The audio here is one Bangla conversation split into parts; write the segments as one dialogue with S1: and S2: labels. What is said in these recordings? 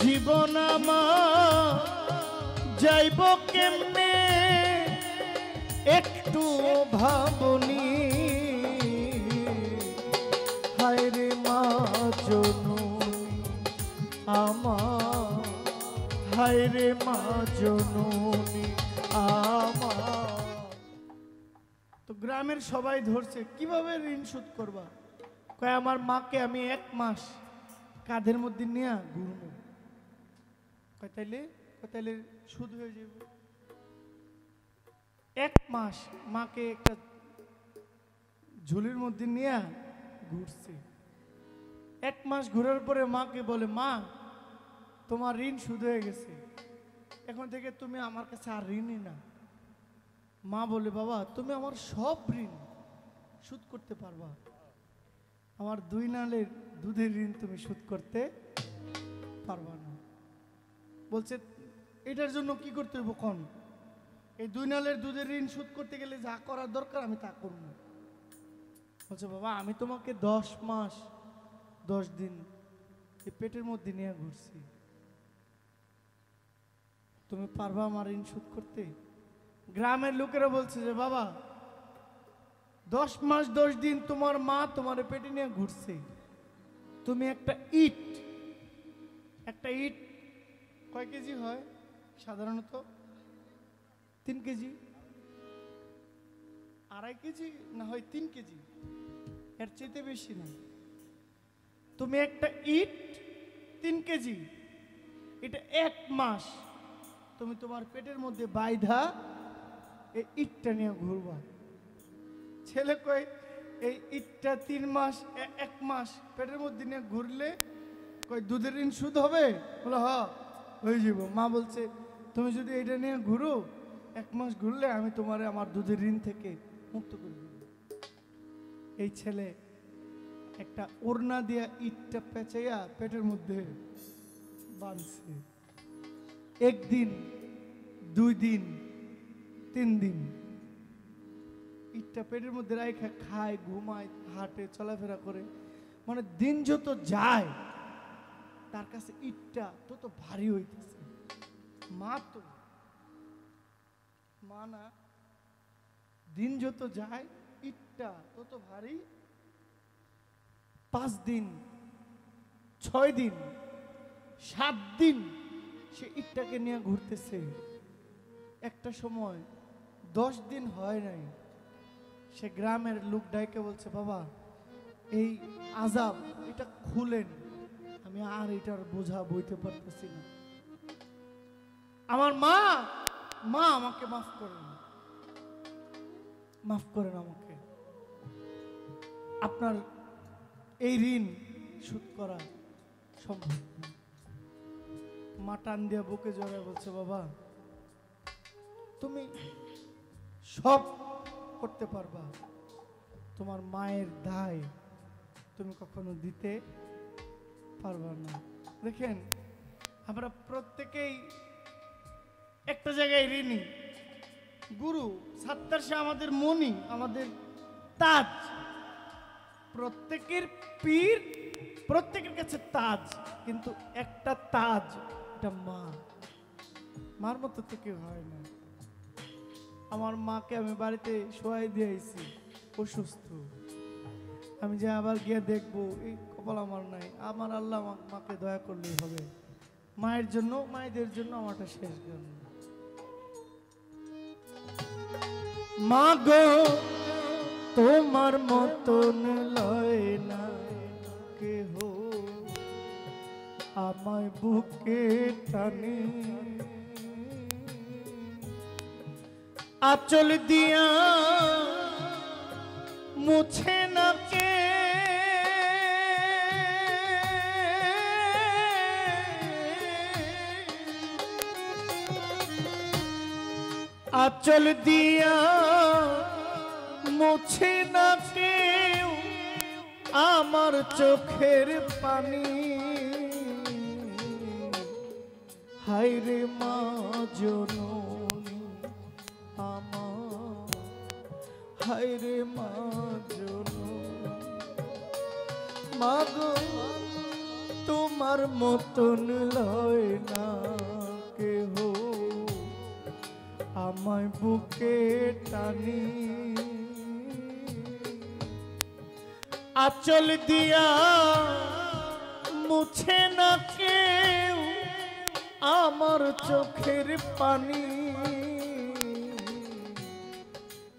S1: জীবন আমার যাইব কেমনে একটু ভাবনি। হায় রে মা জননী আমার, হায় রে মা জননী আমার। তো গ্রামের সবাই ধরছে কিভাবে ঋণ শোধ করবা। কয় আমার মাকে আমি 1 মাস কাঁধের মধ্যে নিয়ে ঘুরবো। কয় তাইলে সুদ হয়ে যাবে। 1 মাস মাকে একটা ঝুলির মধ্যে নিয়ে ঘুরছে। 1 মাস ঘুরার পরে মাকে বলে, মা তোমার ঋণ শোধ হয়ে গেছে, এখন থেকে তুমি আমার কাছে আর ঋণই না। মা বলে, বাবা তুমি আমার সব ঋণ শোধ করতে পারবা, আমার 2 নালের দুধের ঋণ তুমি শোধ করতে পারবা না। বলছে এটার জন্য কি করতে হবে কোন? এই 2 নালের দুধের ঋণ শোধ করতে গেলে যা করার দরকার আমি তা করব। বলছে বাবা আমি তোমাকে 10 মাস 10 দিন এই পেটের মধ্যে নিয়ে ঘুরছি, তুমি পারবা আমার ঋণ শোধ করতে? গ্রামের লোকেরা বলছে যে বাবা 10 মাস 10 দিন তোমার মা তোমার পেটে নিয়ে ঘুরছে, তুমি একটা ইট কয় কেজি হয় সাধারণত? 3 কেজি, 2.5 কেজি না হয় 3 কেজি, এর চেয়ে বেশি না। তুমি একটা ইট 3 কেজি, এটা 1 মাস তুমি তোমার পেটের মধ্যে বাইধা এই ইটটা নিয়ে ঘুরবা। ছেলে কয় এই ইটটা 3 মাস 1 মাস পেটের মধ্যে নিয়ে ঘুরলে কয় দুধের ঋণ শোধ হবে? বলে হ্যাঁ হয়ে যাব। মা বলছে তুমি যদি এটা নিয়ে ঘুরো 1 মাস ঘুরলে আমি তোমারে আমার দুধের ঋণ থেকে মুক্ত করে দেব। এই ছেলে একটা ওড়না দিয়া ইটটা পেঁচাইয়া পেটের মধ্যে বাঁধছে। 1 দিন 2 দিন 3 দিন ইটটা পেটের মধ্যে রাখা খায়, ঘুমায়, হাঁটে, চলাফেরা করে। মানে দিন যত যায় তার কাছে ইটটা তত ভারী হইতেছে। মা না, দিন যত যায় ইটটা তত ভারী। 5 দিন 6 দিন 7 দিন সে ইটটাকে নিয়ে ঘুরতেছে। একটা সময় 10 দিন হয় নাই, সে গ্রামের লোক ডাইকে বলছে বাবা এই আযাব এটা খুলেন, আমি আর এটার বোঝা বইতে পারতেছি না। আমার মা আমাকে মাফ করেন আমাকে, আপনার এই ঋণ শোধ করা সম্ভব। মা টান দিয়া বুকে জড়ায় বলছে বাবা তুমি সব করতে পারবা, তোমার মায়ের দায় তুমি কখনো দিতে পারবা না। দেখেন আমরা প্রত্যেকেই একটা জায়গায় ঋণী। গুরু সাত্তার শাহ আমাদের মনি, আমাদের তাজ। প্রত্যেকের পীর প্রত্যেকের কাছে তাজ, কিন্তু একটা তাজ এটা মার মতো তো কেউ হয় না। আমার মাকে আমি বাড়িতে শোয়াই দিয়েছি, অসুস্থ। আমি যে আবার গিয়ে দেখবো এই কপাল আমার নাই। আমার আল্লাহ মাকে দয়া করলেই হবে। মায়ের জন্য মায়েদের জন্য আমারটা শেষ গান। মা গো তোমার মতন লয় না কেহ, আমায় বুকে টানে আঁচল দিয়া মুছে না কে। আঁচল দিয়া মুছে না কেউ আমার চোখের পানি। হায় রে মা জননী আমার, হায় রে মা জননী। মা গো তোমার তোমার মতন লয় না কেহ আমায় বুকে টানি আঁচল দিয়া মুছে না কেউ আমার চোখের পানি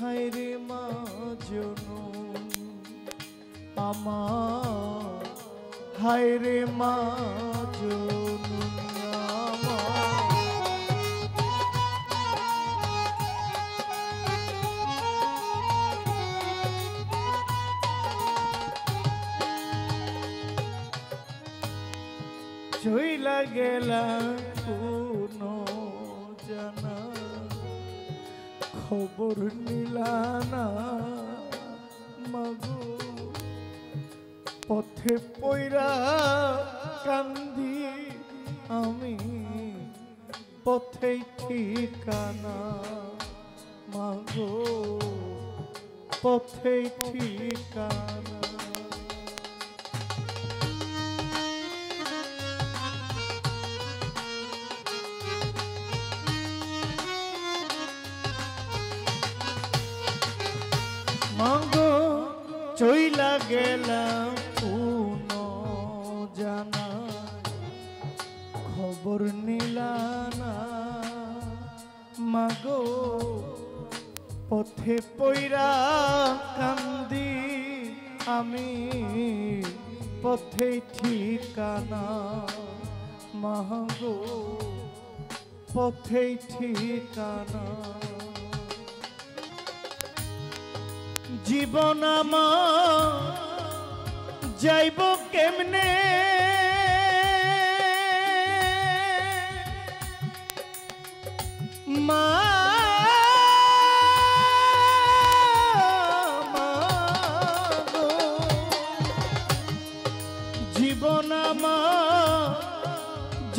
S1: হায়রে মা জননী আমার হায়রে মা জননী আমার চইলা গেলা কোন জানা খবর নিলানা মাগো পথে পয়রা কান্দি আমি পথে ঠিকানা মাগো পথে ঠিকানা মাগো চইলা গেলাম কোন জানা খবর নিলানা মাগো পথে পয়রা কান্দি আমি পথে ঠিকানা মাগো পথে ঠিকানা জীবন আমার যাইব কেমনে মা জীবন আমার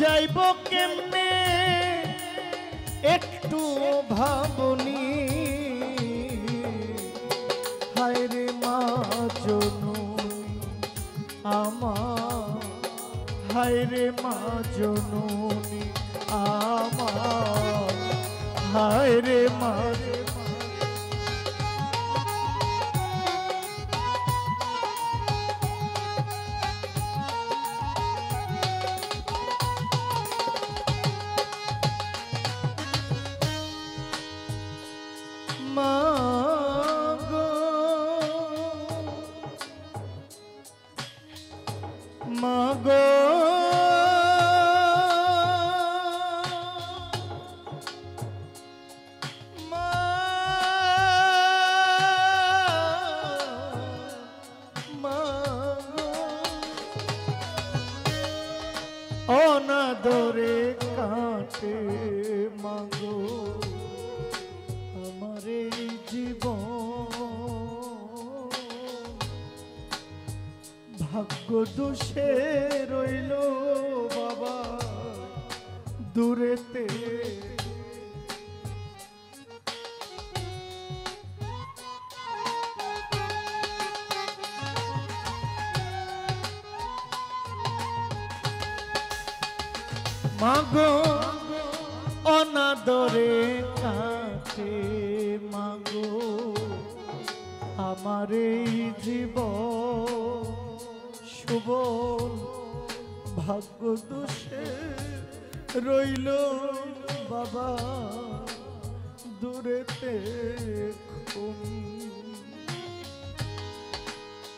S1: যাইব কেমনে একটু ভাবনি হায়রে মা জননী আমার হায়রে মা জননী আমার হায়রে মা মাগো অনাদরে কাটে মাগো আমার এই জীবন ভাগ্য দোষে রইল বাবা দূরেতে মাগো অনাদরে কাটে মাগো আমার এই জীবন সুবল ভাগ্য দোষে রইল বাবা দূরেতে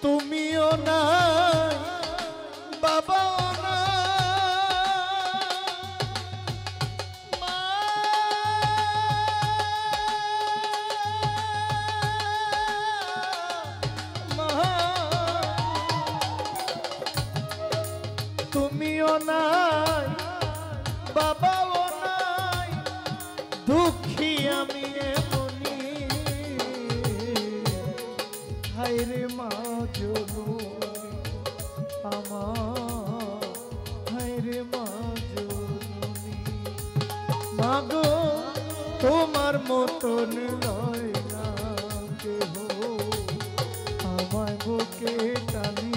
S1: তুমিও নাই বাবাও নাই তুমিও নাই বাবাও নাই দুঃখী আমি এমনি হায়রে মা জননী আমার হায়রে মা জননী মাগো তোমার মতন লয় না কেহ আমায় বুকে টানি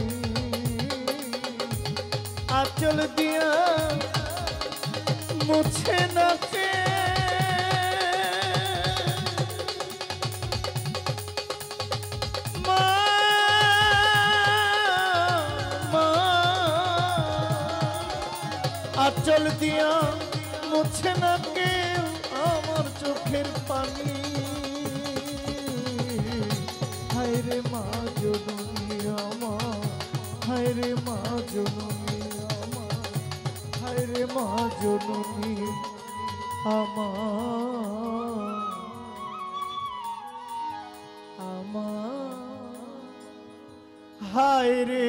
S1: আঁচল দিয়া মুছে না কে মা মা আঁচল দিয়া মুছে না কে আমার চোখের পানি হায় রে মা জননী আমার হায় রে মা জননী আমার হায় রে মা জননী আমার আমার হায় রে